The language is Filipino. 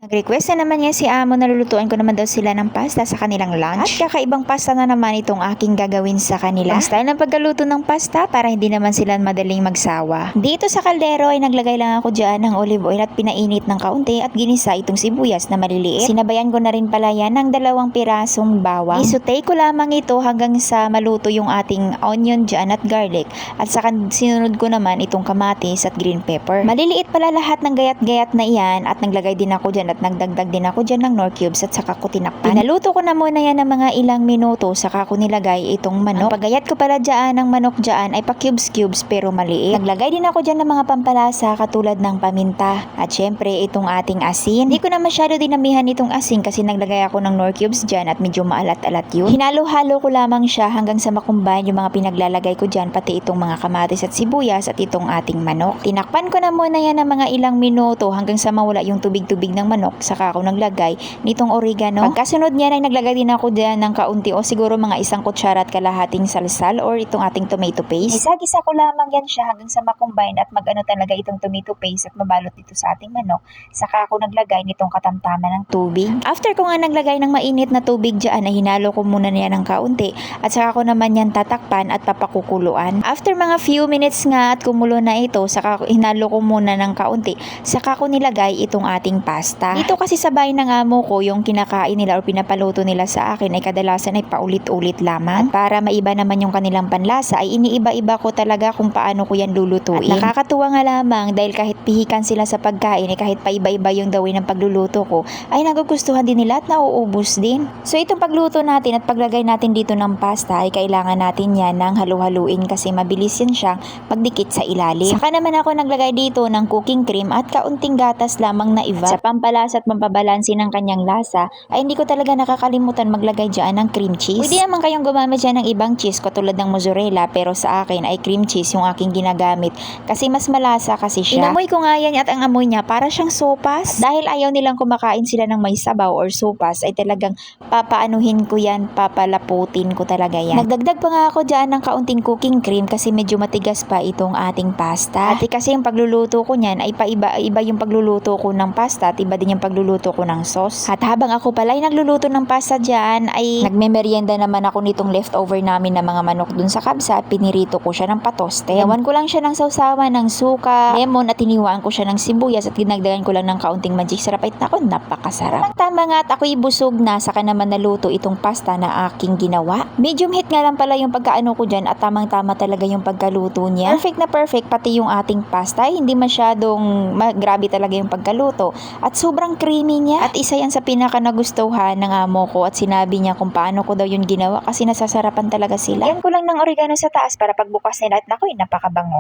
Request na naman niya si amo na lulutuan ko naman daw sila ng pasta sa kanilang lunch. At kakaibang pasta na naman itong aking gagawin sa kanila. Ang style ng pagkaluto ng pasta para hindi naman sila madaling magsawa. Dito sa kaldero ay naglagay lang ako dyan ng olive oil at pinainit ng kaunti at ginisa itong sibuyas na maliliit. Sinabayan ko na rin pala yan ng 2 pirasong bawang. Isutay ko lamang ito hanggang sa maluto yung ating onion dyan at garlic. At saka sinunod ko naman itong kamatis at green pepper. Maliliit pala lahat ng gayat-gayat na iyan at naglagay din ako dyan at nagdagdag din ako dyan ng Knorr cubes at saka ko tinakpan. Pinaluto ko na muna yan ng mga ilang minuto saka ko nilagay itong manok. Ang pagayat ko pala dyan ng manok dyan ay pa cubes pero maliit. Naglagay din ako dyan ng mga pampalasa katulad ng paminta. At syempre itong ating asin. Hindi ko na masyado dinamihan itong asin kasi naglagay ako ng Knorr cubes dyan at medyo maalat-alat yun. Hinalo-halo ko lamang siya hanggang sa makumbine yung mga pinaglalagay ko dyan pati itong mga kamatis at sibuyas at itong ating manok. Tinakpan ko na muna yan ng mga ilang minuto hanggang sa mawala yung tubig-tubig ng manok. Saka ako naglagay nitong oregano. Pagkasunod niya ay naglagay din ako diyan ng kaunti o siguro mga 1 kutsara at kalahating salsal or itong ating tomato paste. Isa-gisa ko lamang yan siya hanggang sa makombine at magano talaga itong tomato paste at mabalot dito sa ating manok. Saka ako naglagay nitong katamtaman ng tubig. After ko nga naglagay ng mainit na tubig diyan ay hinalo ko muna niya ng kaunti at saka ko naman yan tatakpan at papakukuluan. After mga few minutes nga at kumulo na ito, saka hinalo ko muna ng kaunti. Saka ko nilagay itong ating pasta. Dito kasi sa bahay ng amo ko, yung kinakain nila o pinapaluto nila sa akin ay kadalasan ay paulit-ulit lamang. At para maiba naman yung kanilang panlasa ay iniiba-iba ko talaga kung paano ko yan lulutuin. At nakakatuwa nga lamang dahil kahit pihikan sila sa pagkain ay kahit paiba-iba yung gawin ng pagluluto ko ay nagugustuhan din nila at nauubos din. So itong pagluto natin at paglagay natin dito ng pasta ay kailangan natin yan ng halu-haluin kasi mabilis yan siyang magdikit sa ilalim. Saka naman ako naglagay dito ng cooking cream at kaunting gatas lamang na iba. Sa pampalasa at pampabalansi ng kanyang lasa ay hindi ko talaga nakakalimutan maglagay dyan ng cream cheese. Pwede naman kayong gumamit dyan ng ibang cheese katulad ng mozzarella pero sa akin ay cream cheese yung aking ginagamit kasi mas malasa kasi siya. Inamoy ko nga yan at ang amoy niya para siyang sopas. Dahil ayaw nilang kumakain sila ng may sabaw or sopas ay talagang papaanuhin ko yan, papalaputin ko talaga yan. Nagdagdag pa nga ako dyan ng kaunting cooking cream kasi medyo matigas pa itong ating pasta. At kasi yung pagluluto ko niyan ay paiba-iba yung pagluluto ko ng pasta at iba din yung pagluluto ko ng sauce. At habang ako pala ay nagluluto ng pasta dyan ay nagmemeryenda naman ako nitong leftover namin na mga manok dun sa kabsa at pinirito ko siya ng patoste. Ewan ko lang siya ng sausawan ng suka, lemon at hiniwaan ko siya ng sibuyas at dinagdagan ko lang ng kaunting magic sarap ay nako napakasarap. Tama nga at ako'y busog na saka naman naluto itong pasta na aking ginawa. Medium heat nga lang pala yung pagkaano ko dyan at tamang-tama talaga yung pagkaluto niya. Perfect na perfect pati yung ating pasta. Hindi masyadong grabe talaga yung pagkaluto at sobrang creamy niya. At isa yan sa pinaka nagustuhan ng amo ko at sinabi niya kung paano ko daw yun ginawa kasi nasasarapan talaga sila. Yan ko lang ng oregano sa taas para pagbukas nila at nako'y napakabango.